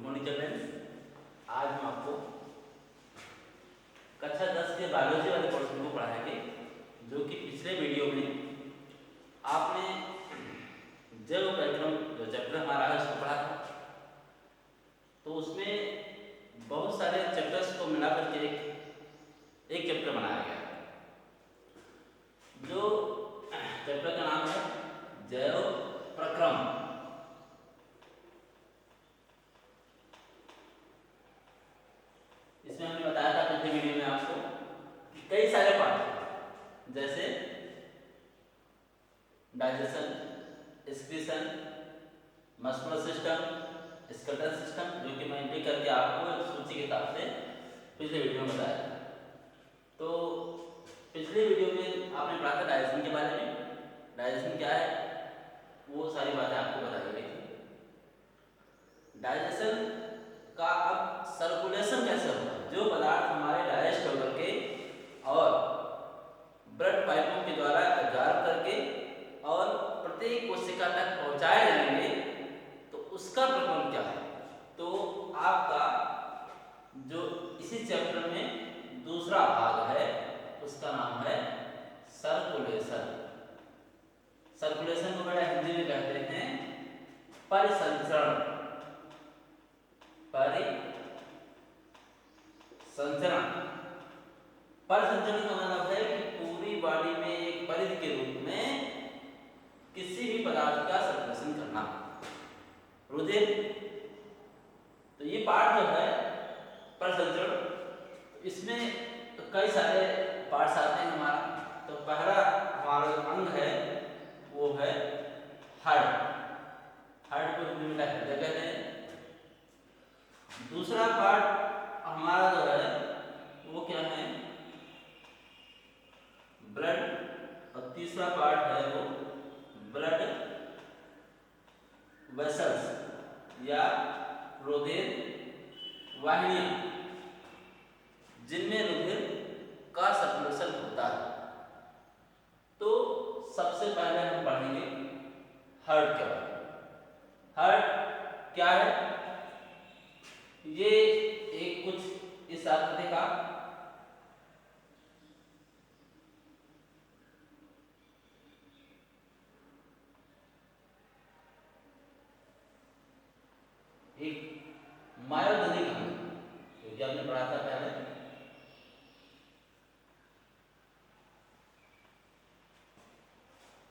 Morning children's. आज हम आपको कक्षा 10 के बायोलॉजी वाले पोर्शन को पढ़ाएंगे, जो कि पिछले वीडियो में आपने जैव कार्यक्रम जो चैप्टर हमारा है उसको पढ़ा था। तो उसमें बहुत सारे चैप्टर्स को मिलाकर के एक चैप्टर बनाया गया, जो चैप्टर का नाम है जैव प्रक्रम। इसमें हमने बताया था पिछले वीडियो में आपको कि कई सारे पार्ट जैसे digestion, excretion, muscular system, skeletal system, जो कि मैं एंट्री करके आपको एक सूची के हिसाब से पिछले वीडियो में बताया। तो पिछले वीडियो में आपने पढ़ा था डाइजेशन के बारे में। डाइजेशन क्या है वो सारी बातें आपको बताई गई थी। डाइजेशन का अब सर्कुलेशन कैसे होता है, जो पदार्थ हमारे डाइजेस्ट होकर के और ब्लड पाइपों के द्वारा एब्जॉर्ब करके और प्रत्येक कोशिका तक पहुंचाए जाएंगे, तो उसका प्रक्रम क्या है। तो आपका जो इसी चैप्टर में दूसरा भाग है उसका नाम है सर्कुलेशन। सर्कुलेशन को बड़ा हिंदी में कहते हैं परिसंचरण। परिसंचरण का मतलब है कि पूरी बॉडी में एक परिधि के रूप में किसी भी पदार्थ का सर्कुलेशन करना। रुधिर, तो ये पार्ट जो है परिसंचरण, इसमें कई सारे पार्ट्स आते हैं हमारा। तो पहला हमारा जो अंग है वो है हार्ट। हार्ट को हिंदी में हृदय कहते हैं। दूसरा पार्ट हमारा जो है वो क्या है, ब्लड। और तीसरा पार्ट है वो ब्लड वेसल्स या रुधिर वाहिनियां, जिनमें रुधिर का सर्कुलेशन होता है। तो सबसे पहले हम पढ़ेंगे हार्ट के बारे में। हार्ट क्या है, ये एक कुछ इस आकृति का एक मायोधनिक अंग, क्योंकि आपने पढ़ा था पहले।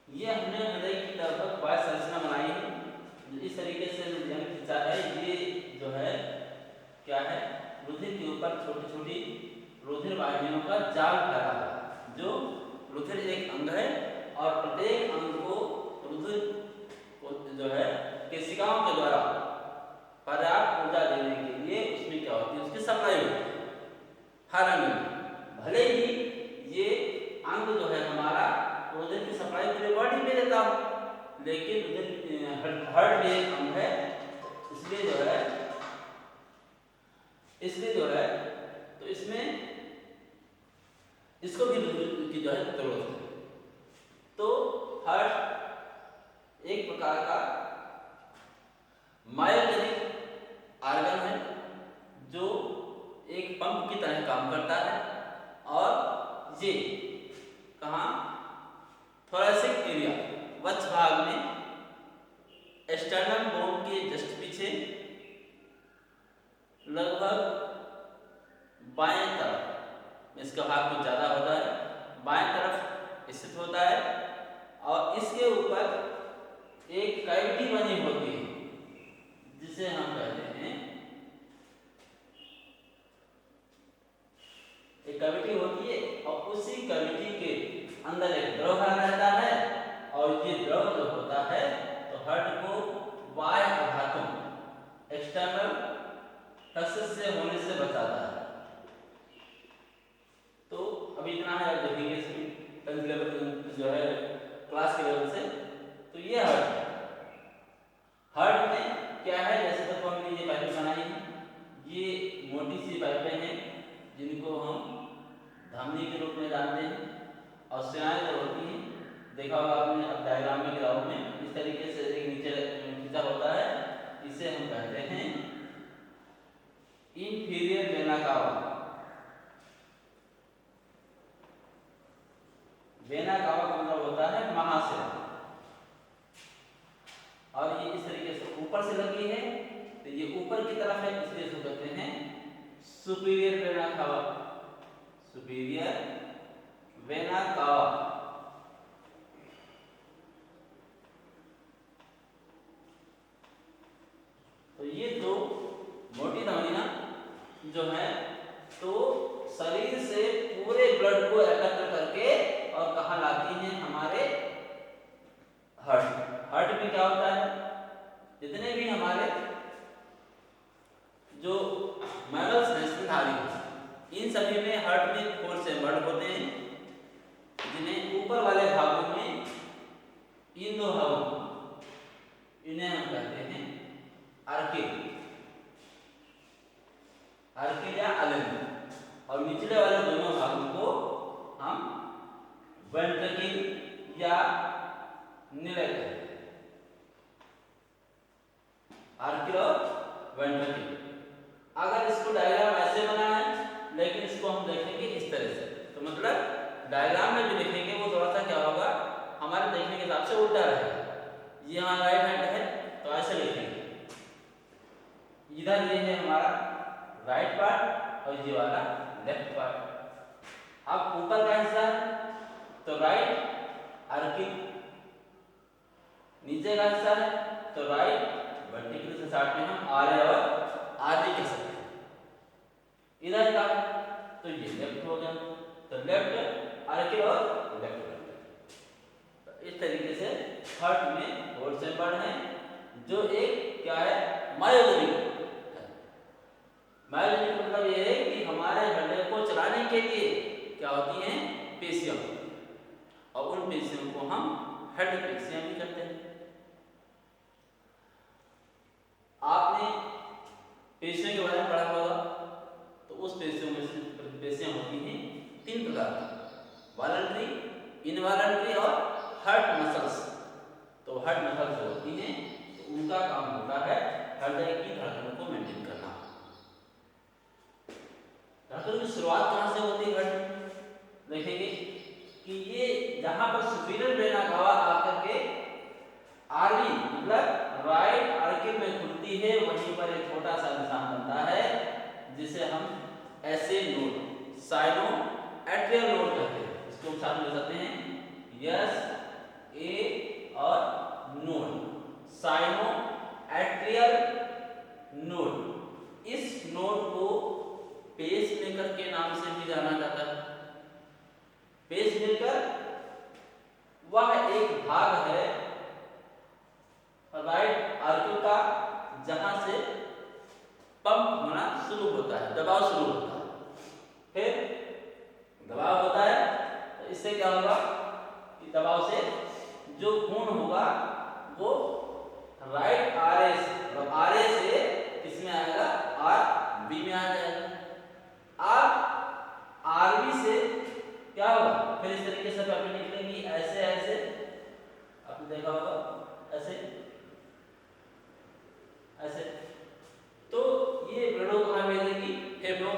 ये हमने हृदय की लगभग 22 संरचना बनाई है। इस तरीके से खींचा है। ये जो है क्या है, रुधिर के ऊपर छोटी छोटी रुधिर वाहिनियों का जाल फैला है। जो रुधिर एक अंग है और प्रत्येक अंग को रुधिर जो है केशिकाओं के द्वारा पर्याप्त ऊर्जा देने के लिए उसमें क्या होती है, उसकी सप्लाई होती है हर अंग में। भले ही ये अंग जो है हमारा रुधिर की सप्लाई पूरी बॉडी में देता हो, लेकिन हार्ट भी एक अंग है, इसलिए जो है तो इसमें इसको भी रुधिर की जो है जरूरत है। तो हार्ट एक प्रकार का मायोजेनिक ऑर्गन है, जो एक पंप की तरह काम करता है। और ये कहाँ, थोरैसिक एरिया, वक्ष भाग में, स्टर्नम बोन के जस्ट पीछे, लगभग बाएं तरफ, इसका भाग कुछ ज्यादा होता है, बाएं तरफ स्थित होता है। और इसके ऊपर एक कैविटी बनी होती है, जिसे हम कहते हैं, एक कैविटी होती है और उसी कैविटी के अंदर एक द्रव भरा रहता है। और ये द्रव जो होता है तो हार्ट को बाह्य आघातों, एक्सटर्नल टक्सेस से होने से बचाता है। तो अभी इतना है, आप देखेंगे इसमें 10th लेवल जो है क्लास के लेवल से। तो ये हार्ट है। हार्ट में क्या है, जैसे तक हमने ये पाइपें बनाई हैं, ये मोटी सी पाइपें हैं जिनको हम धमनी के रूप में जानते हैं। और शिराएं जो होती हैं, देखा होगा आपने अब डायग्राम में, ग्राफ में, इस तरीके से एक नीचे खींचा होता है, इसे हम कहते हैं वेना कावा। वेना कावा का मतलब होता है महाशिरा, और ये इस तरीके से ऊपर से लगी है, तो ये ऊपर की तरफ है, इसलिए इसको कहते हैं superior vena cava, superior vena cava. तो ये दो मोटी धमनियां जो है तो शरीर से पूरे ब्लड को एकत्र करके और कहाँ लाती हैं, हमारे हार्ट। हार्ट में क्या होता है, जितने भी हमारे जो मैमल्स हैं स्तनधारी, इन सभी में हार्ट में 4 चैम्बर होते हैं, जिन्हें ऊपर वाले भागों में इन दो भागों इन्हें हम कहते हैं आर्किल, आर्किल या अलेन, और निचले वाले दोनों भागों को हम वेंट्रिकल या निलय कहते हैं, आर्किल और वेंट्रिकल। अगर इसको डायग्राम ऐसे बना है, लेकिन इसको हम देखेंगे इस तरह से, तो मतलब डायग्राम में जो लिखेंगे वो थोड़ा सा क्या होगा, हमारे देखने के हिसाब से उल्टा रहेगा। ये हमारा राइट हैंड है तो ऐसे लिखेंगे, इधर ये है हमारा राइट पार्ट और ये वाला लेफ्ट पार्ट। अब ऊपर का हिस्सा तो राइट आर्किल, नीचे का हिस्सा है तो राइट वर्टिकल से साथ में हम आरे और आदि कह सकते हैं। इधर का तो ये लेफ्ट हो गया, तो लेफ्ट आर्किल और लेफ्ट वर्टिकल। इस तरीके से हार्ट में 4 चैम्बर हैं, जो एक क्या है, मायोजेनिक। मायोजेनिक मतलब ये है कि हमारे हृदय को चलाने के लिए क्या होती हैं, पेशियां, और उन पेशियों को हम हृदय पेशियां भी कहते हैं। आपने पेशियों के बारे में पढ़ा होगा, तो उस पेशियों में से पेशियां होती हैं 3 प्रकार की, वॉलंटरी, इनवॉलंटरी और हार्ट मसल्स। तो हार्ट मसल्स जो होती हैं तो उनका काम होता है हृदय की धड़कन को मेंटेन करना। धड़कन की शुरुआत कहाँ से होती है, देखेंगे कि ये जहां पर सुपीरियर वेना कावा आकर के आरवी मतलब राइट आर्किल में खुलती है, वहीं पर एक छोटा सा निशान बनता है जिसे हम ऐसे नोड, साइनो एट्रियल नोड कहते हैं। इसको हम साथ में ले सकते हैं यस ए और नोड, साइनो एट्रियल नोड। इस नोड को पेसमेकर के नाम से भी जाना जाता है। पेसमेकर वह एक भाग है राइट आर्किल का जहां से पंप होना शुरू होता है, दबाव शुरू होता है। फिर दबाव होता है तो इससे क्या होगा कि दबाव से जो खून होगा वो राइट आरए से, और आरए से किसमें आएगा, आर बी में आ जाएगा। आर आरबी से क्या होगा, फिर इस तरीके से पाइपें निकलेंगी, ऐसे ऐसे, आपने देखा होगा ऐसे ऐसे। तो ये ब्लडों को कहाँ भेजेगी, फेफड़ों।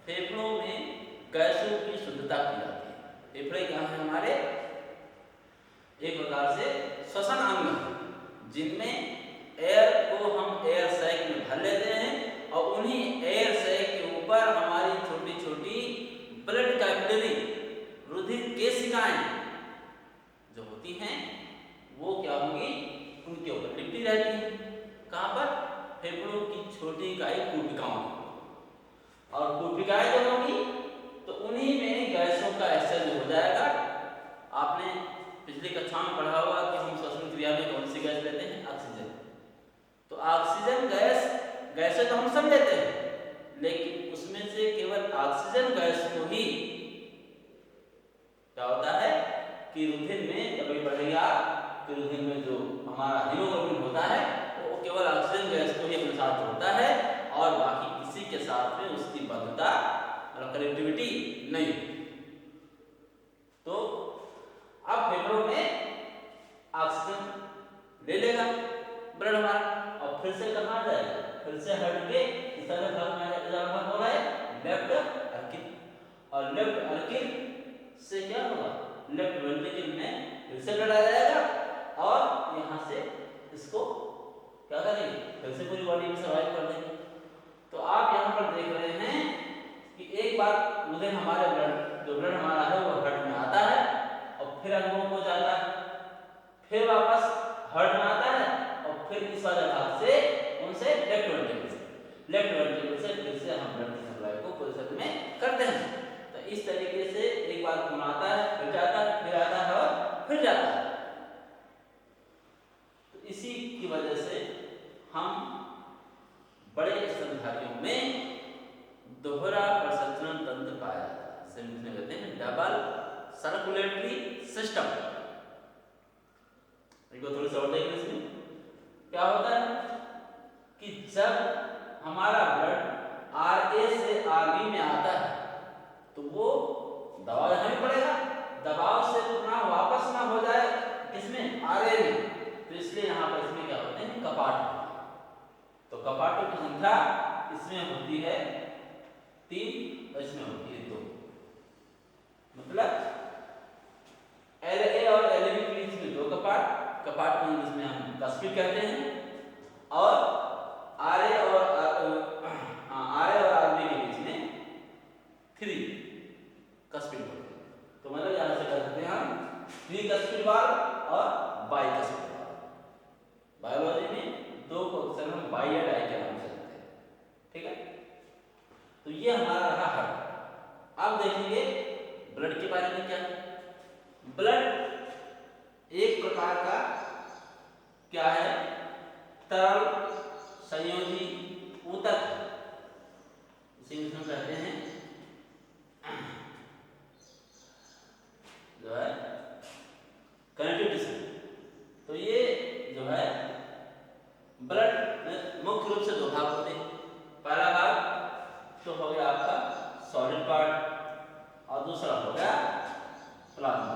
फेफड़ों में गैसों की शुद्धता की जाती है। फेफड़े क्या है हमारे, एक प्रकार से श्वसन अंग, जिनमें एयर को हम एयर सैक में भर लेते हैं, और उन्हीं एयर सैक के ऊपर हमारी छोटी छोटी ब्लड कैपिलरी रुधिर केशिकाएं जो होती हैं वो क्या होंगी, उनके ऊपर लिपटी रहती हैं। कहाँ पर, फेफड़ों की छोटी इकाई कूपिकाओं, और कूपिकाएं जो होंगी तो उन्हीं में गैसों का एक्सचेंज हो जाएगा। आपने पिछली कक्षा में पढ़ा होगा कि हम श्वसन क्रिया में कौन सी गैस लेते हैं, ऑक्सीजन। तो ऑक्सीजन गैसें तो हम सब लेते हैं, लेकिन उसमें से केवल ऑक्सीजन गैस को ही क्या होता है कि रुधिर में जब भी बढ़ेगा कि रुधिर में जो हमारा हीमोग्लोबिन होता है वो केवल ऑक्सीजन गैस को ही अपने साथ जोड़ता है, और बाकी किसी के साथ में उसकी बद्धता और कनेक्टिविटी नहीं होती। तो अब फेफड़ों में ऑक्सीजन ले लेगा ब्लड हमारा, और फिर से कहाँ जाएगा, फिर से हट के इस तरह भाग में हो रहा है और लेफ्ट अर्किल से क्या होगा, लेफ्ट वेंट्रिकल में फिर से ब्लड आ जाएगा और यहाँ से इसको क्या करेंगे, फिर से पूरी बॉडी में सर्वाइव कर देंगे। तो आप यहाँ पर देख रहे हैं कि एक बार उधर हमारे ब्लड हमारा है वो हार्ट में आता है और फिर अंगों को जाता है, फिर वापस हार्ट में आता है और फिर इस वाले भाग से उनसे लेफ्ट वेंट्रिकल से फिर से हम ब्लड की सप्लाई को पूरे शरीर में करते हैं। तो इस तरीके से एक बार खून आता है, फिर जाता है, फिर आता है और फिर जाता है। तो इसी की वजह से हम बड़े स्तनधारियों में दोहरा प्रसंचरण तंत्र पाया जाता है, जिसे इंग्लिश में कहते हैं डबल सर्कुलेटरी सिस्टम। देखो थोड़ी सी और देखिए, इसमें क्या होता है कि जब हमारा ब्लड RA से RB में आता है तो वो दबाव यहाँ भी पड़ेगा, दबाव से पुनः वापस ना हो जाए किसमें, RA में। तो इसलिए यहाँ पर इसमें क्या होते हैं, कपाट। तो कपाटों की संख्या इसमें होती है 3 और इसमें होती है 2। मतलब LA और LB के बीच में 2 कपाट को इंग्लिश में हम कस्पिड कहते हैं, और RA और RB के बीच में 3 कस्पिड होते हैं। तो मतलब यहाँ से कह सकते हैं हम 3 कस्पिड वाल्व और बाई कस्पिड वाल्व। बायोलॉजी में 2 को अक्सर हम बाई या डाई के नाम से कहते हैं, ठीक है। तो ये हमारा रहा हार्ट। अब देखेंगे ब्लड के बारे में। क्या ब्लड एक प्रकार का क्या है, तरल संयोजी ऊतक है, इसे इंग्लिश में कहते हैं जो है कनेक्टिव टिश्यू। तो ये जो है ब्लड में मुख्य रूप से 2 भाग होते हैं। पहला भाग तो हो गया आपका सॉलिड पार्ट और दूसरा हो गया प्लाज्मा।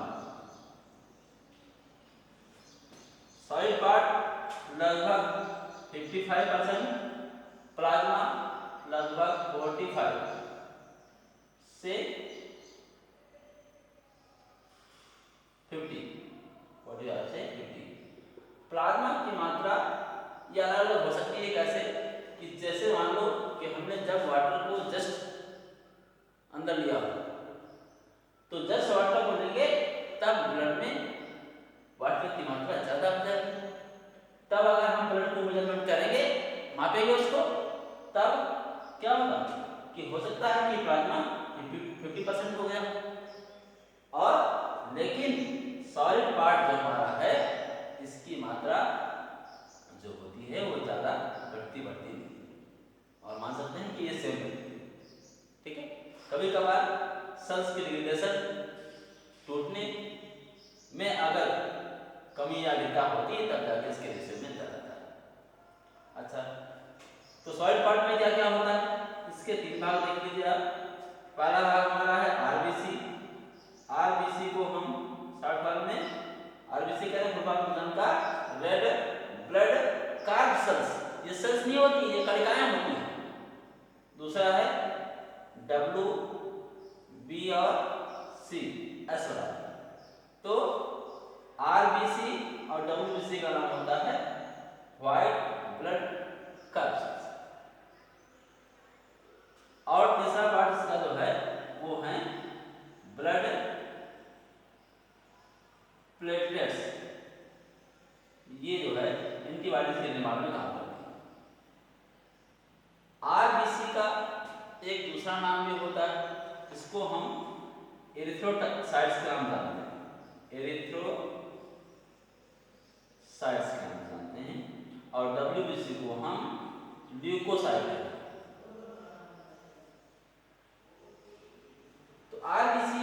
सॉलिड पार्ट लगभग 55%, प्लाज्मा लगभग 45 से 50 प्लाज्मा की मात्रा ये अलग अलग हो सकती है। कैसे कि जैसे मान लो कि हमने जब वाटर को जस्ट अंदर लिया, तो जस्ट वाटर को लेंगे तब ब्लड में वाटर की मात्रा ज्यादा हो जाएगी। तब अगर हम ब्लड को मेजरमेंट करेंगे, मापेंगे उसको, तब क्या होगा कि हो सकता है कि प्लाज्मा 50% हो गया, और लेकिन सॉलिड पार्ट जो हमारा है इसकी मात्रा जो होती है वो ज्यादा बढ़ती नहीं, और मान सकते हैं कि ये सेम है, ठीक है। कभी कभार सेल्स की डिग्रेडेशन टूटने में अगर कमी या गिरता होती है तब जाके इसके रेशियो में ज्यादा आता है। अच्छा, तो सॉलिड पार्ट में क्या क्या होता है, इसके 3 भाग देख लीजिए आप। पहला भाग हमारा है आरबीसी को हम शॉर्ट फॉर्म में आरबीसी करें, फुल फॉर्म में का रेड ब्लड कार्ड सेल्स। ये सेल्स नहीं होती, ये कणिकाएं होती हैं। दूसरा है WB और C ऐसा। तो आरबीसी और WBC का नाम होता है व्हाइट ब्लड कार्ड सेल्स। और तीसरा पार्ट इसका जो है वो है ब्लड प्लेटलेट्स। ये जो है एंटीबॉडीज के निर्माण में काम करते हैं। आरबीसी का एक दूसरा नाम भी होता है, इसको हम एरिथ्रोसाइट्स के नाम जानते हैं, एरिथ्रोसाइट्स के नाम जानते हैं। और WBC को हम ल्यूकोसाइट कहते हैं। तो आरबीसी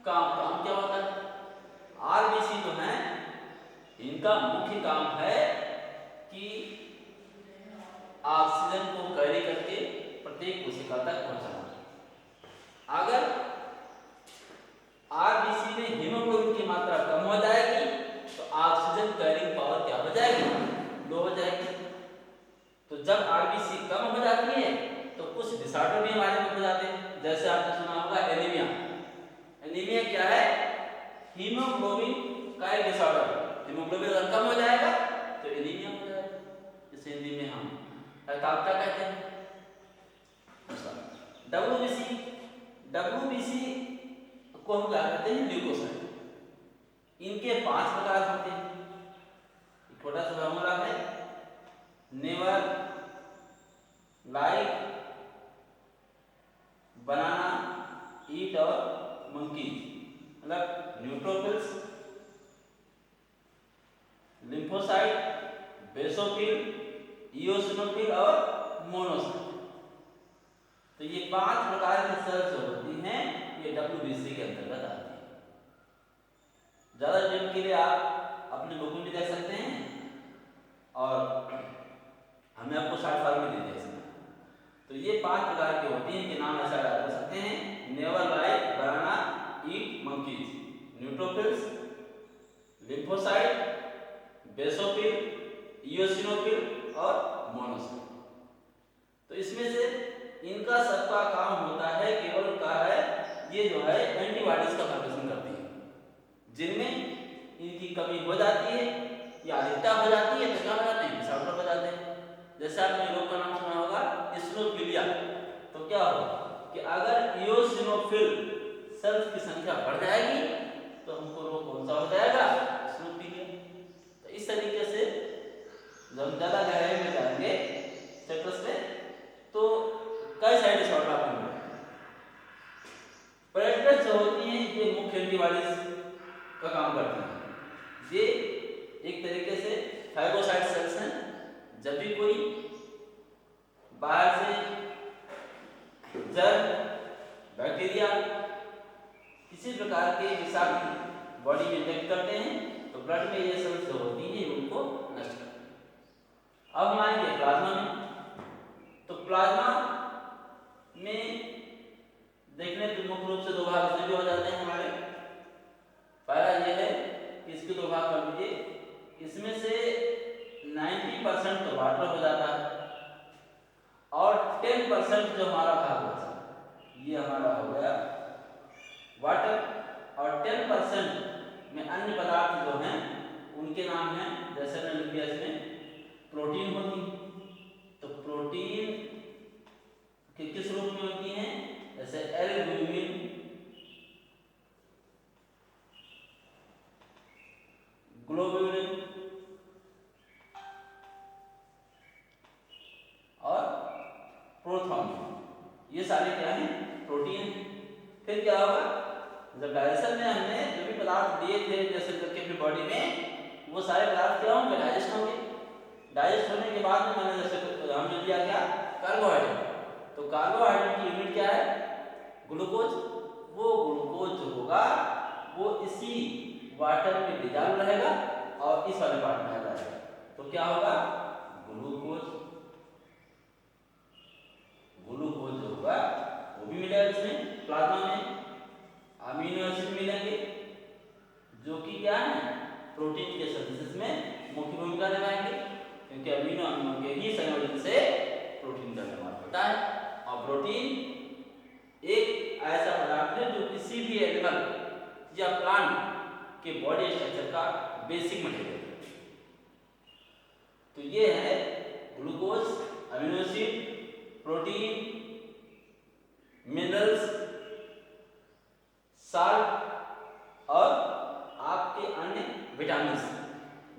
का काम क्या होता है, आरबीसी जो है इनका मुख्य काम है कि ऑक्सीजन को कैरी करके प्रत्येक कोशिका तक पहुंचाना। अगर आरबीसी में हीमोग्लोबिन की मात्रा कम हो जाएगी तो ऑक्सीजन कैरिंग पावर क्या हो जाएगी, लो हो जाएगी। तो जब आरबीसी कम हो जाती है तो कुछ डिसऑर्डर भी हमारे में हो जाते हैं, जैसे आपने सुना होगा एनीमिया। हीमोग्लोबिन का एक डिसऑर्डर, हीमोग्लोबिन अगर कम हो जाएगा तो एनीमिया हो जाएगा, इसे हिंदी में हम हड़ताल क्या कहते हैं। WBC, WBC को हम क्या कहते हैं, ल्यूकोसाइट। इनके 5 प्रकार होते हैं। छोटा सा फॉर्मूला है, नेवर लाइक बनाना ईट और मंकीज, मतलब न्यूट्रोफिल्स, लिम्फोसाइट, बेसोफिल, इओसिनोफिल और मोनोसाइट। तो ये 5 प्रकार की सेल्स होती हैं, ये WBC के अंतर्गत आती है। ज्यादा डिटेल के लिए आप अपने बुक में भी देख सकते हैं और हमने आपको शॉर्ट फॉर्म में दे दिया इसमें। तो ये 5 प्रकार की होती हैं, इनके नाम ऐसा याद कर सकते हैं, never like banana eat monkeys, neutrophils, lymphocyte, basophil, eosinophil और मोनोसाइट। तो इसमें से इनका सबका काम होता है, केवल का है ये जो है एंटीबॉडीज का प्रोडक्शन करती है, जिनमें इनकी कमी हो जाती है या अधिकता हो जाती है तो क्या हो जाते हैं, डिसऑर्डर हो जाते हैं। जैसे आपने रोग का नाम सुना होगा इसिनोफिलिया, तो क्या होगा कि अगर इओसिनोफिल सेल्स की संख्या बढ़ जाएगी तो हमको रोग कौन सा हो जाएगा, इसिनोफिलिया। तो इस तरीके से जब हम ज्यादा गहराई में जाएंगे चैप्टर्स में तो कई सारे डिसऑर्डर आपको मिलेंगे। प्लेटलेट्स जो होती हैं ये मुख्य एंटीबॉडीज का काम करती हैं। ये एक तरीके से फाइब्रोसाइट सेल्स हैं। जब भी कोई बाहर से जर्म, बैक्टीरिया किसी प्रकार के विषाक्त बॉडी में इंजेक्ट करते हैं तो ब्लड में ये सेल्स जो होती हैं उनको नष्ट करती हैं। अब हम आएंगे प्लाज्मा में। तो प्लाज्मा में देखने तो मुख्य रूप से 2 भाग इसमें भी हो जाते हैं हमारे। पहला ये है कि इसके 2 भाग कर लीजिए, इसमें से 90% तो वाटर हो जाता है और 10% जो हमारा भाग होता है ये हमारा हो गया वाटर, और 10% में अन्य पदार्थ जो हैं उनके नाम हैं, जैसे मैंने लिख दिया इसमें प्रोटीन होती है। तो प्रोटीन किस रूप में होती हैं, जैसे एल्ब्यूमिन, ग्लोब्यूलिन और प्रोथ्रोम्बिन, ये सारे क्या हैं, प्रोटीन। फिर क्या होगा, जब डाइजेशन में हमने जो भी पदार्थ दिए थे जैसे करके अपनी बॉडी में, वो सारे पदार्थ क्या होंगे, डाइजेस्ट होंगे। डाइजेस्ट होने के बाद में मैंने जैसे हमने लिया क्या, कार्बोहाइड्रेट। तो कार्बोहाइड्रेट की यूनिट क्या है, ग्लूकोज। वो ग्लूकोज जो होगा वो इसी वाटर में डिजॉल्व रहेगा और इस वाले पार्ट में आ जाएगा। तो क्या होगा, ग्लूकोज। ग्लूकोज जो होगा वो भी मिलेगा इसमें प्लाज्मा में। अमीनो एसिड मिलेंगे जो कि क्या है, प्रोटीन के सिंथेसिस में मुख्य भूमिका निभाएंगे, क्योंकि अमीनो अम्लों के ही संयोजन से प्रोटीन का निर्माण होता है। और प्रोटीन एक ऐसा पदार्थ है जो किसी भी एनिमल या प्लांट के बॉडी स्ट्रक्चर का बेसिक मटेरियल है। तो ये है glucose, amino acid, protein, minerals, salt और आपके अन्य विटामिन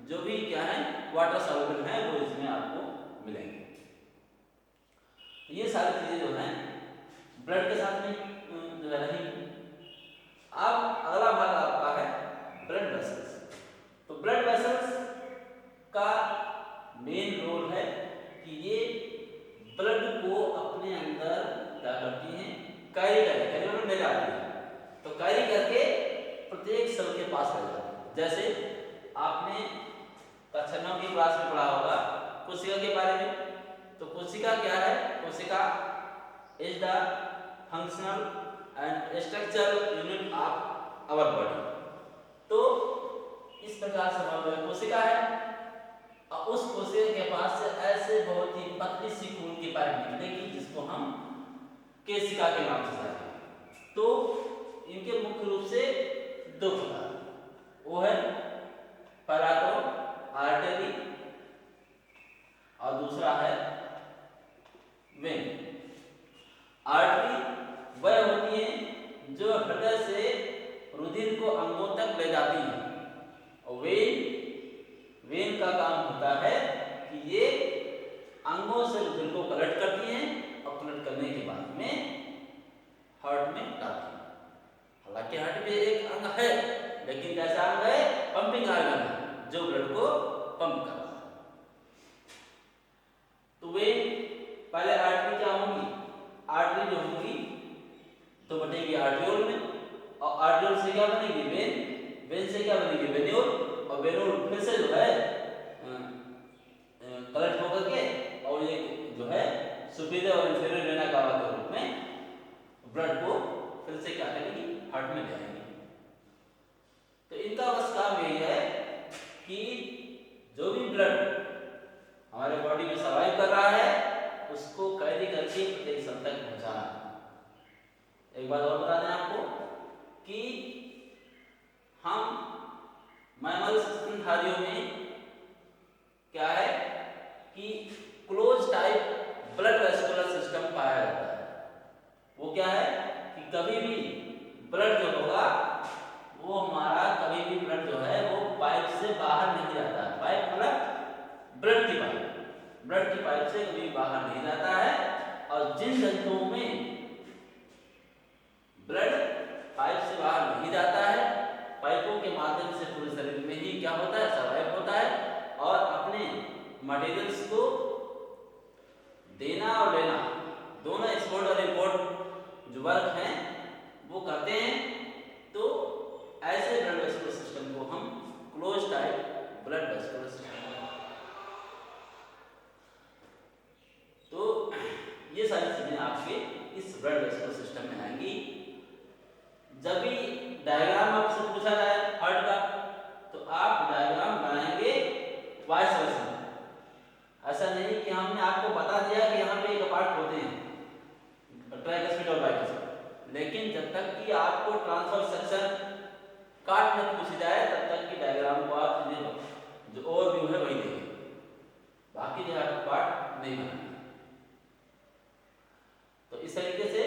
जो भी क्या है वाटर सॉल्युबल है वो इसमें आपको मिलेंगे। ये सारी चीजें जो हैं ब्लड के साथ में जो है रही। अब अगला भाग आपका है ब्लड वेसल्स। तो ब्लड वेसल्स का मेन रोल है कि ये ब्लड को अपने अंदर क्या करती हैं, कैरी करके ले जाती है। तो कैरी करके प्रत्येक सेल के पास ले जाती है। जैसे आपने कक्षा 9 की क्लास में पढ़ा होगा कोशिका के बारे में। तो कोशिका क्या है, कोशिका is the functional and structural unit of our body. तो इस प्रकार से कोशिका है और उस कोशिका के पास से ऐसे बहुत ही पतली सी खून की पाइप निकलेगी जिसको हम केशिका के नाम से जानते हैं। तो इनके मुख्य रूप से 2 प्रकार, वो है पहला तो आर्टरी और दूसरा है वेन। आर्टरी वह होती है जो हृदय से रुधिर को अंगों तक ले जाती है और वेन का काम होता है कि ये अंगों से रुधिर को कलेक्ट करती हैं और कलेक्ट करने के बाद में हार्ट में डालती हैं। हालांकि हार्ट में एक अंग है, लेकिन कैसा अंग है? पंपिंग ऑर्गन है जो ब्लड को पंप करता है। तो वे पहले आर्टरी क्या होंगी? आर्टरी जो होंगी तो बनेगी आर्ट्रियोल में, और आर्ट्रियोल से क्या बनेगी? वेन। वेन से क्या बनेगी? वेन्यूल, और वेन्यूल फिर से जो है कलेक्ट होकर के और ये जो है सुपीरियर और इंफीरियर वेना कावा के रूप में ब्लड को फिर से क्या करेगी? हार्ट में ले आएगी। तो इनका बस काम यही है कि जो भी ब्लड हमारे बॉडी में सर्वाइव कर रहा है उसको कैरी करके प्रत्येक सेल तक पहुंचाना। एक बात और बता दें आपको कि हम मैमल्स स्तनधारियों में क्या है कि close type blood vascular system पाया जाता है। वो क्या है कि कभी भी ब्लड जो होगा वो हमारा कभी भी ब्लड जो है वो पाइप से बाहर नहीं जाता है। पाइप मतलब ब्लड की पाइप से कभी बाहर नहीं जाता है। और जिन जंतुओं में ब्लड पाइप से बाहर नहीं जाता है, पाइपों के माध्यम से पूरे शरीर में ही क्या होता है? सर्वाइव होता है और अपने मटेरियल्स को देना और लेना दोनों एक्सपोर्ट और इंपोर्ट जो वर्क हैं वो करते हैं। तो ऐसे ब्लड वेस्कुलर सिस्टम को हम close type blood vascular system. तो ये सारी चीजें आपके इस ब्लड वेस्कुलर सिस्टम में आएंगी। जब भी डायग्राम आपसे पूछा जाए हार्ट का तो आप डायग्राम बनाएंगे वाइस वर्सा। ऐसा नहीं कि हमने आपको बता दिया कि यहाँ पे एक पार्ट होते हैं ट्राइकस्पिड और बाइकस्पिड, लेकिन जब तक कि आपको ट्रांसफर सेक्शन काट न पूछी जाए तब तक की डायग्राम को आप जो ओवरव्यू है वही देंगे, बाकी जो है पार्ट नहीं बनाएंगे। तो इस तरीके से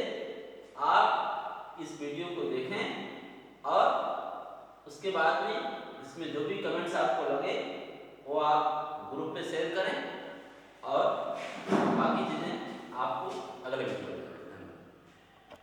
आप इस वीडियो को देखें और उसके बाद में इसमें जो भी कमेंट्स आपको लगे वो आप ग्रुप पे शेयर करें और बाकी चीज़ें आपको अगले वीडियो